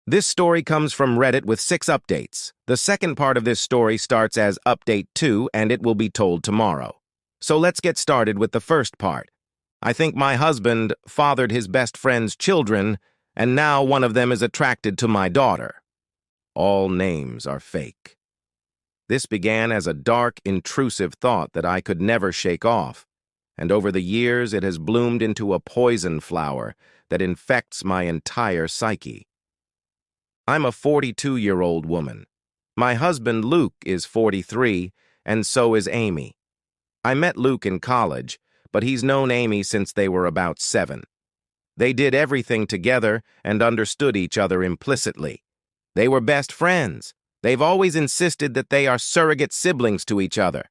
This story comes from Reddit with 6 updates. The second part of this story starts as Update 2, and it will be told tomorrow. So let's get started with the first part. I think my husband fathered his best friend's children, and now one of them is attracted to my daughter. All names are fake. This began as a dark, intrusive thought that I could never shake off, and over the years it has bloomed into a poison flower that infects my entire psyche. I'm a 42-year-old woman. My husband, Luke, is 43, and so is Amy. I met Luke in college, but he's known Amy since they were about 7. They did everything together and understood each other implicitly. They were best friends. They've always insisted that they are surrogate siblings to each other.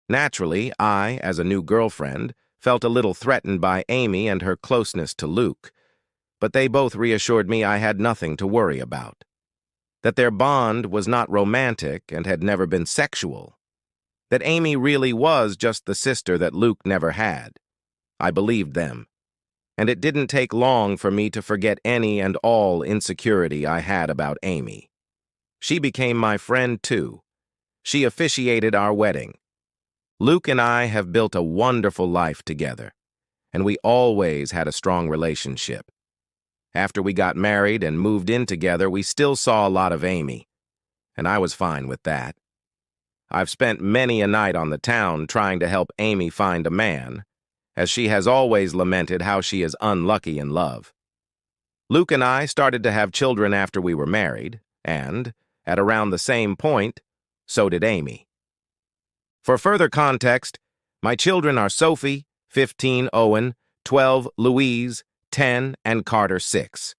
Naturally, I, as a new girlfriend, felt a little threatened by Amy and her closeness to Luke, but they both reassured me I had nothing to worry about. That their bond was not romantic and had never been sexual. That Amy really was just the sister that Luke never had. I believed them. And it didn't take long for me to forget any and all insecurity I had about Amy. She became my friend, too. She officiated our wedding. Luke and I have built a wonderful life together, and we always had a strong relationship. After we got married and moved in together, we still saw a lot of Amy, and I was fine with that. I've spent many a night on the town trying to help Amy find a man, as she has always lamented how she is unlucky in love. Luke and I started to have children after we were married, and, at around the same point, so did Amy. For further context, my children are Sophie, 15, Owen, 12, Louise, 10, and Carter, 6.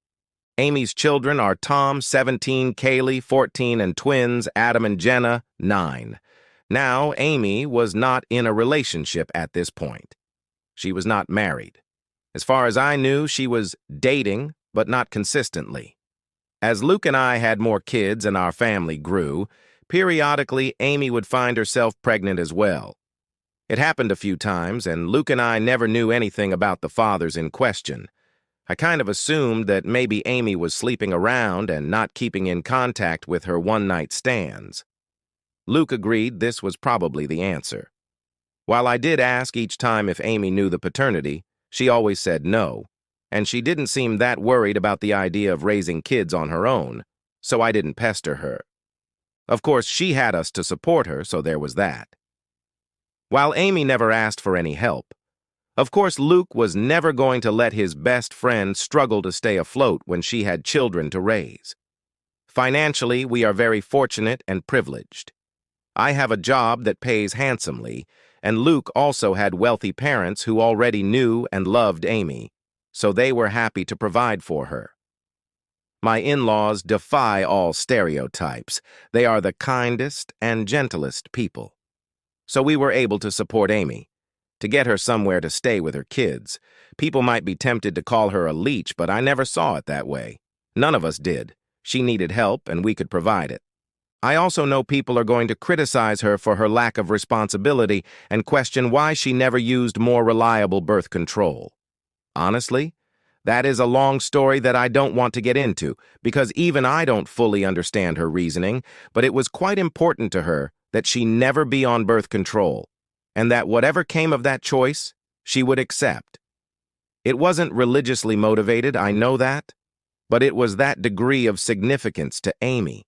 Amy's children are Tom, 17, Kaylee, 14, and twins Adam and Jenna, 9. Now, Amy was not in a relationship at this point. She was not married. As far as I knew, she was dating, but not consistently. As Luke and I had more kids and our family grew, periodically Amy would find herself pregnant as well. It happened a few times, and Luke and I never knew anything about the fathers in question. I kind of assumed that maybe Amy was sleeping around and not keeping in contact with her one-night stands. Luke agreed this was probably the answer. While I did ask each time if Amy knew the paternity, she always said no, and she didn't seem that worried about the idea of raising kids on her own, so I didn't pester her. Of course, she had us to support her, so there was that. While Amy never asked for any help, of course, Luke was never going to let his best friend struggle to stay afloat when she had children to raise. Financially, we are very fortunate and privileged. I have a job that pays handsomely, and Luke also had wealthy parents who already knew and loved Amy, so they were happy to provide for her. My in-laws defy all stereotypes. They are the kindest and gentlest people. So we were able to support Amy. To get her somewhere to stay with her kids. People might be tempted to call her a leech, but I never saw it that way. None of us did. She needed help, and we could provide it. I also know people are going to criticize her for her lack of responsibility and question why she never used more reliable birth control. Honestly, that is a long story that I don't want to get into, because even I don't fully understand her reasoning, but it was quite important to her that she never be on birth control, and that whatever came of that choice, she would accept. It wasn't religiously motivated, I know that, but it was that degree of significance to Amy.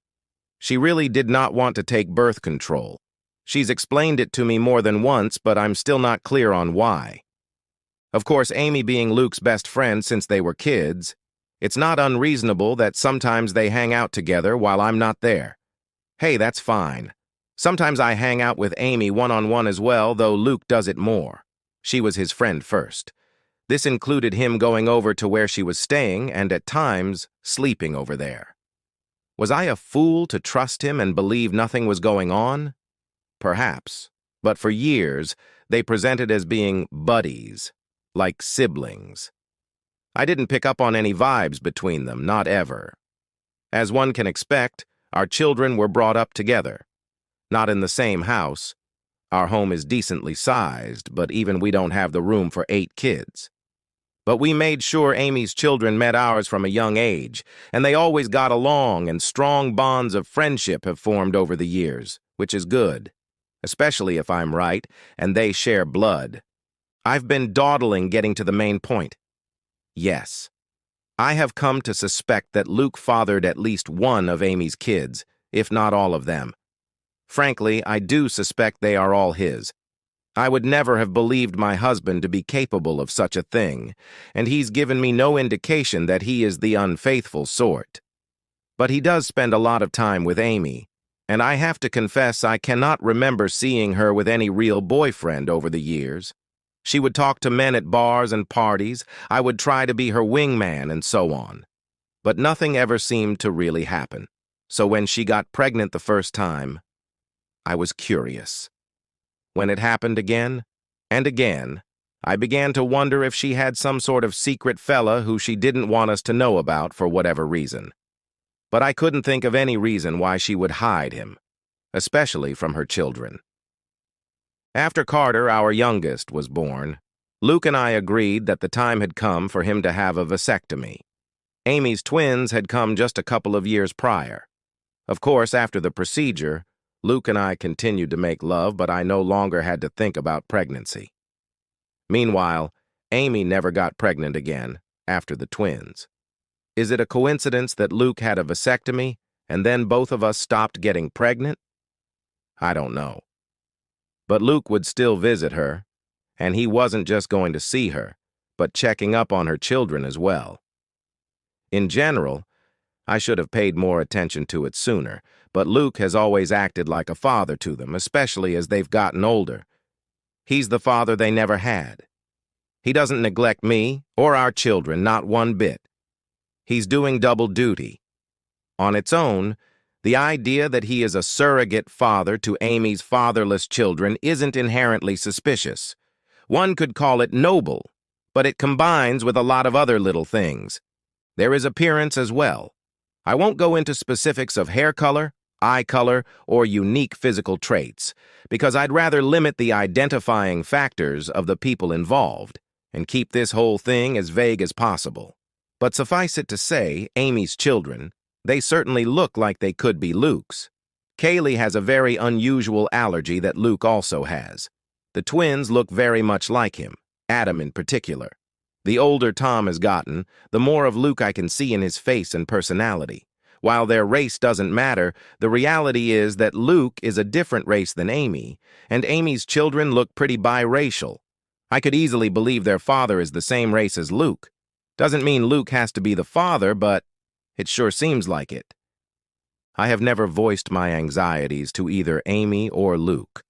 She really did not want to take birth control. She's explained it to me more than once, but I'm still not clear on why. Of course, Amy being Luke's best friend since they were kids, it's not unreasonable that sometimes they hang out together while I'm not there. Hey, that's fine. Sometimes I hang out with Amy one-on-one as well, though Luke does it more. She was his friend first. This included him going over to where she was staying and at times sleeping over there. Was I a fool to trust him and believe nothing was going on? Perhaps, but for years they presented as being buddies, like siblings. I didn't pick up on any vibes between them, not ever. As one can expect, our children were brought up together. Not in the same house. Our home is decently sized, but even we don't have the room for 8 kids. But we made sure Amy's children met ours from a young age, and they always got along, and strong bonds of friendship have formed over the years, which is good, especially if I'm right, and they share blood. I've been dawdling getting to the main point. Yes, I have come to suspect that Luke fathered at least one of Amy's kids, if not all of them. Frankly, I do suspect they are all his. I would never have believed my husband to be capable of such a thing, and he's given me no indication that he is the unfaithful sort. But he does spend a lot of time with Amy, and I have to confess I cannot remember seeing her with any real boyfriend over the years. She would talk to men at bars and parties, I would try to be her wingman, and so on. But nothing ever seemed to really happen. So when she got pregnant the first time, I was curious. When it happened again and again, I began to wonder if she had some sort of secret fella who she didn't want us to know about for whatever reason. But I couldn't think of any reason why she would hide him, especially from her children. After Carter, our youngest, was born, Luke and I agreed that the time had come for him to have a vasectomy. Amy's twins had come just a couple of years prior. Of course, after the procedure, Luke and I continued to make love, but I no longer had to think about pregnancy. Meanwhile, Amy never got pregnant again after the twins. Is it a coincidence that Luke had a vasectomy and then both of us stopped getting pregnant? I don't know. But Luke would still visit her, and he wasn't just going to see her, but checking up on her children as well. In general, I should have paid more attention to it sooner, but Luke has always acted like a father to them, especially as they've gotten older. He's the father they never had. He doesn't neglect me or our children, not one bit. He's doing double duty. On its own, the idea that he is a surrogate father to Amy's fatherless children isn't inherently suspicious. One could call it noble, but it combines with a lot of other little things. There is appearance as well. I won't go into specifics of hair color, eye color, or unique physical traits, because I'd rather limit the identifying factors of the people involved and keep this whole thing as vague as possible. But suffice it to say, Amy's children, they certainly look like they could be Luke's. Kaylee has a very unusual allergy that Luke also has. The twins look very much like him, Adam in particular. The older Tom has gotten, the more of Luke I can see in his face and personality. While their race doesn't matter, the reality is that Luke is a different race than Amy, and Amy's children look pretty biracial. I could easily believe their father is the same race as Luke. Doesn't mean Luke has to be the father, but it sure seems like it. I have never voiced my anxieties to either Amy or Luke.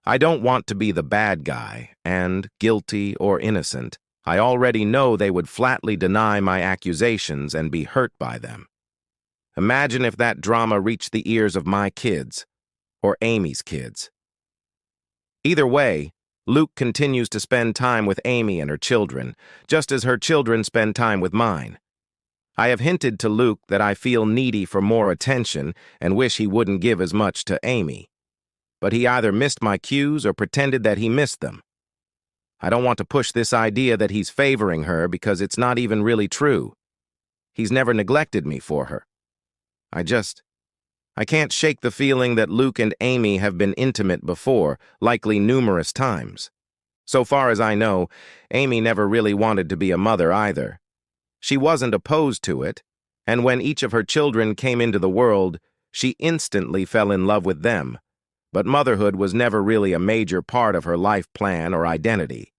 I don't want to be the bad guy, and, guilty or innocent, I already know they would flatly deny my accusations and be hurt by them. Imagine if that drama reached the ears of my kids, or Amy's kids. Either way, Luke continues to spend time with Amy and her children, just as her children spend time with mine. I have hinted to Luke that I feel needy for more attention and wish he wouldn't give as much to Amy. But he either missed my cues or pretended that he missed them. I don't want to push this idea that he's favoring her because it's not even really true. He's never neglected me for her. I can't shake the feeling that Luke and Amy have been intimate before, likely numerous times. So far as I know, Amy never really wanted to be a mother either. She wasn't opposed to it, and when each of her children came into the world, she instantly fell in love with them. But motherhood was never really a major part of her life plan or identity.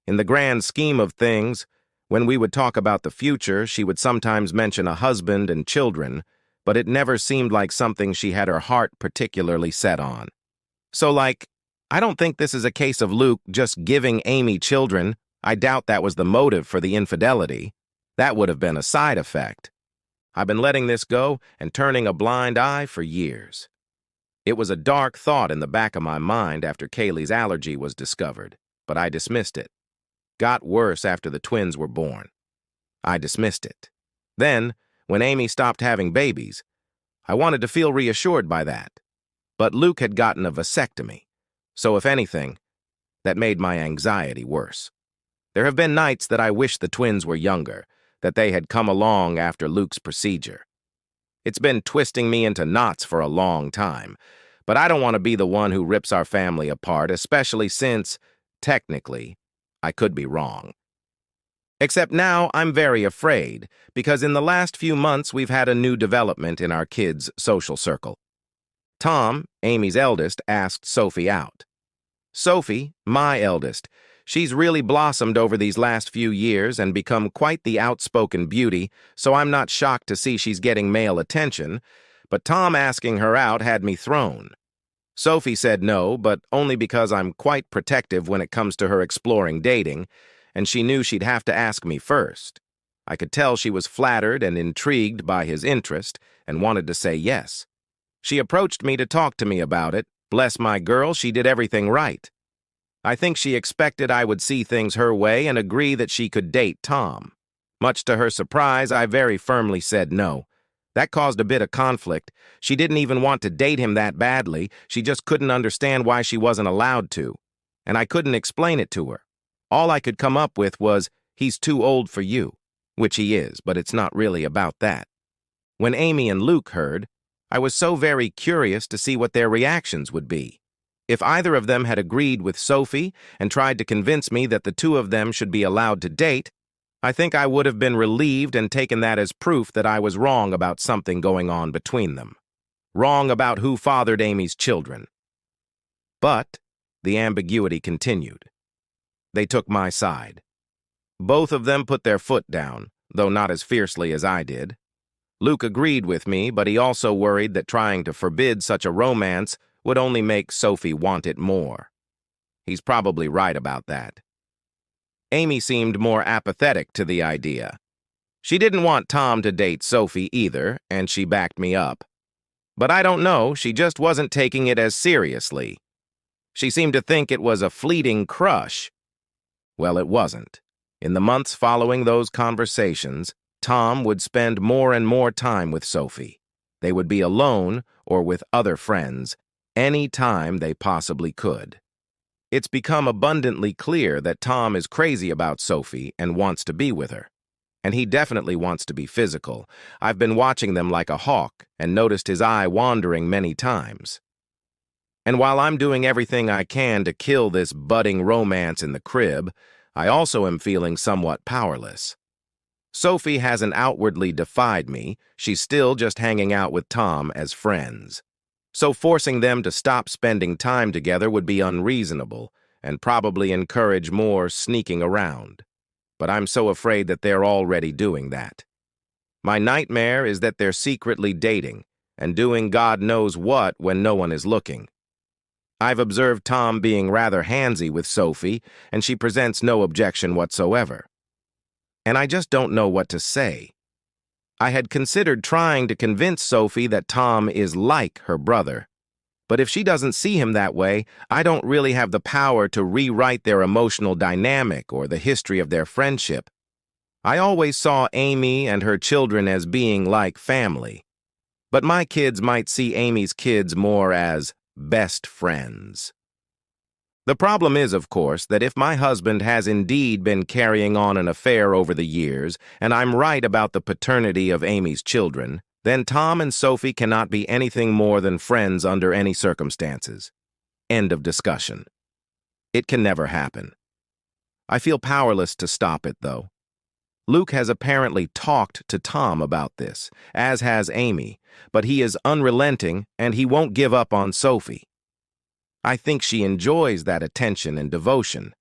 In the grand scheme of things, when we would talk about the future, she would sometimes mention a husband and children, but it never seemed like something she had her heart particularly set on. So, I don't think this is a case of Luke just giving Amy children. I doubt that was the motive for the infidelity. That would have been a side effect. I've been letting this go and turning a blind eye for years. It was a dark thought in the back of my mind after Kaylee's allergy was discovered, but I dismissed it. Got worse after the twins were born. I dismissed it. Then, when Amy stopped having babies, I wanted to feel reassured by that. But Luke had gotten a vasectomy, so if anything, that made my anxiety worse. There have been nights that I wish the twins were younger, that they had come along after Luke's procedure. It's been twisting me into knots for a long time, but I don't want to be the one who rips our family apart, especially since, technically, I could be wrong. Except now I'm very afraid, because in the last few months we've had a new development in our kids' social circle. Tom, Amy's eldest, asked Sophie out. Sophie, my eldest, she's really blossomed over these last few years and become quite the outspoken beauty, so I'm not shocked to see she's getting male attention, but Tom asking her out had me thrown. Sophie said no, but only because I'm quite protective when it comes to her exploring dating, and she knew she'd have to ask me first. I could tell she was flattered and intrigued by his interest and wanted to say yes. She approached me to talk to me about it. Bless my girl, she did everything right. I think she expected I would see things her way and agree that she could date Tom. Much to her surprise, I very firmly said no. That caused a bit of conflict. She didn't even want to date him that badly. She just couldn't understand why she wasn't allowed to. And I couldn't explain it to her. All I could come up with was, he's too old for you. Which he is, but it's not really about that. When Amy and Luke heard, I was so very curious to see what their reactions would be. If either of them had agreed with Sophie and tried to convince me that the two of them should be allowed to date, I think I would have been relieved and taken that as proof that I was wrong about something going on between them. Wrong about who fathered Amy's children. But the ambiguity continued. They took my side. Both of them put their foot down, though not as fiercely as I did. Luke agreed with me, but he also worried that trying to forbid such a romance would only make Sophie want it more. He's probably right about that. Amy seemed more apathetic to the idea. She didn't want Tom to date Sophie either, and she backed me up. But I don't know, she just wasn't taking it as seriously. She seemed to think it was a fleeting crush. Well, it wasn't. In the months following those conversations, Tom would spend more and more time with Sophie. They would be alone or with other friends any time they possibly could. It's become abundantly clear that Tom is crazy about Sophie and wants to be with her. And he definitely wants to be physical. I've been watching them like a hawk and noticed his eye wandering many times. And while I'm doing everything I can to kill this budding romance in the crib, I also am feeling somewhat powerless. Sophie hasn't outwardly defied me. She's still just hanging out with Tom as friends. So forcing them to stop spending time together would be unreasonable and probably encourage more sneaking around. But I'm so afraid that they're already doing that. My nightmare is that they're secretly dating and doing God knows what when no one is looking. I've observed Tom being rather handsy with Sophie, and she presents no objection whatsoever. And I just don't know what to say. I had considered trying to convince Sophie that Tom is like her brother. But if she doesn't see him that way, I don't really have the power to rewrite their emotional dynamic or the history of their friendship. I always saw Amy and her children as being like family. But my kids might see Amy's kids more as best friends. The problem is, of course, that if my husband has indeed been carrying on an affair over the years, and I'm right about the paternity of Amy's children, then Tom and Sophie cannot be anything more than friends under any circumstances. End of discussion. It can never happen. I feel powerless to stop it, though. Luke has apparently talked to Tom about this, as has Amy, but he is unrelenting and he won't give up on Sophie. I think she enjoys that attention and devotion.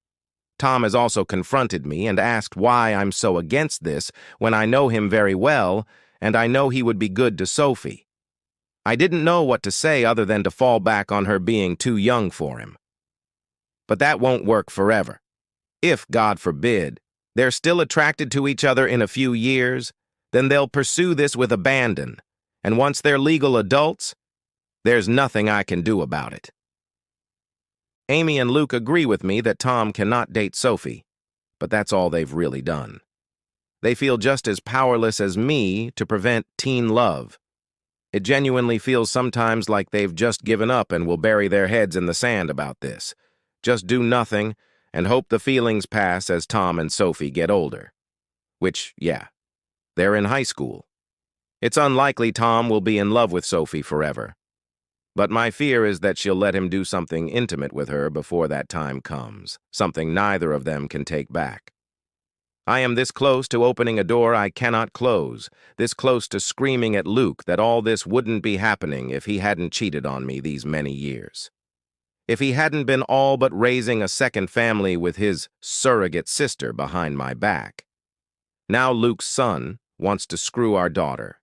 Tom has also confronted me and asked why I'm so against this when I know him very well and I know he would be good to Sophie. I didn't know what to say other than to fall back on her being too young for him. But that won't work forever. If, God forbid, they're still attracted to each other in a few years, then they'll pursue this with abandon, and once they're legal adults, there's nothing I can do about it. Amy and Luke agree with me that Tom cannot date Sophie, but that's all they've really done. They feel just as powerless as me to prevent teen love. It genuinely feels sometimes like they've just given up and will bury their heads in the sand about this. Just do nothing and hope the feelings pass as Tom and Sophie get older. Which, yeah, they're in high school. It's unlikely Tom will be in love with Sophie forever. But my fear is that she'll let him do something intimate with her before that time comes, something neither of them can take back. I am this close to opening a door I cannot close, this close to screaming at Luke that all this wouldn't be happening if he hadn't cheated on me these many years. If he hadn't been all but raising a second family with his surrogate sister behind my back. Now Luke's son wants to screw our daughter,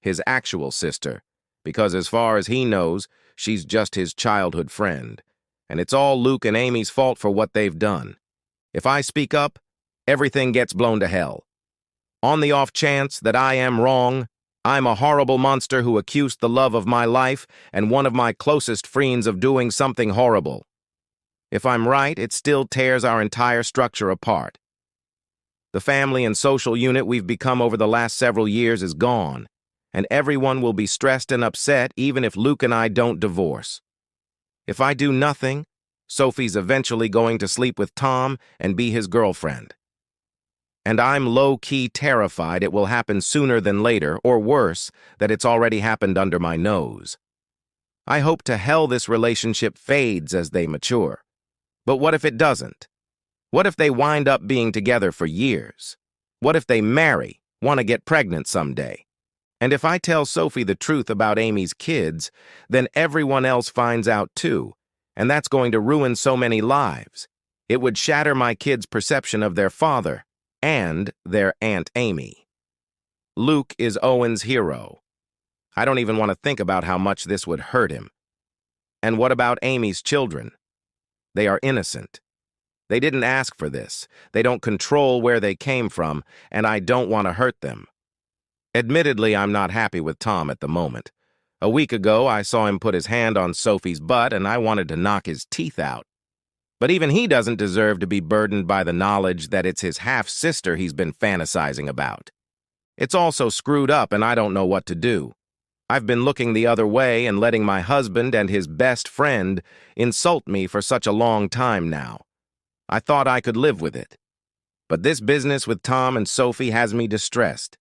his actual sister, because as far as he knows, she's just his childhood friend, and it's all Luke and Amy's fault for what they've done. If I speak up, everything gets blown to hell. On the off chance that I am wrong, I'm a horrible monster who accused the love of my life and one of my closest friends of doing something horrible. If I'm right, it still tears our entire structure apart. The family and social unit we've become over the last several years is gone, and everyone will be stressed and upset even if Luke and I don't divorce. If I do nothing, Sophie's eventually going to sleep with Tom and be his girlfriend. And I'm low-key terrified it will happen sooner than later, or worse, that it's already happened under my nose. I hope to hell this relationship fades as they mature. But what if it doesn't? What if they wind up being together for years? What if they marry, want to get pregnant someday? And if I tell Sophie the truth about Amy's kids, then everyone else finds out too, and that's going to ruin so many lives. It would shatter my kids' perception of their father and their Aunt Amy. Luke is Owen's hero. I don't even want to think about how much this would hurt him. And what about Amy's children? They are innocent. They didn't ask for this. They don't control where they came from, and I don't want to hurt them. Admittedly, I'm not happy with Tom at the moment. A week ago, I saw him put his hand on Sophie's butt, and I wanted to knock his teeth out. But even he doesn't deserve to be burdened by the knowledge that it's his half-sister he's been fantasizing about. It's all so screwed up, and I don't know what to do. I've been looking the other way and letting my husband and his best friend insult me for such a long time now. I thought I could live with it. But this business with Tom and Sophie has me distressed.